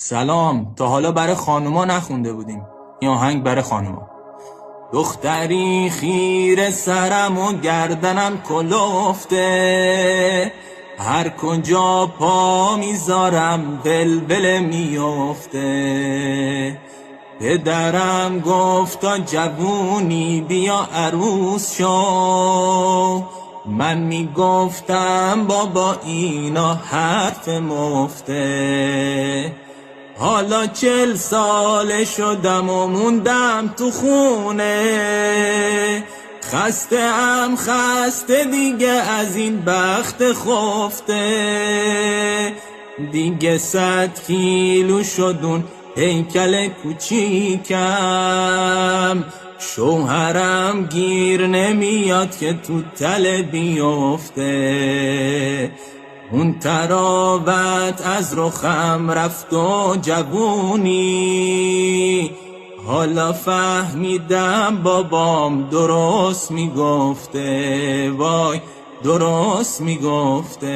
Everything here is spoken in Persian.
سلام. تا حالا برای خانوما نخونده بودیم. این آهنگ برای خانوما. دختری خیر سرم و گردنم کلفته، هر کجا پا میذارم بلبل میفته. پدرم گفتا جوونی بیا عروس شو، من میگفتم بابا اینا حرف مفته. حالا 40 ساله شدم و موندم تو خونه، خسته دیگه از این بخت خفته. دیگه 100 کیلو شدون هیکل کوچیکم، شوهرم گیر نمیاد که تو تله بیفته. اون تراوت از رخم رفت و جوونی، حالا فهمیدم بابام درست میگفته، وای درست میگفته.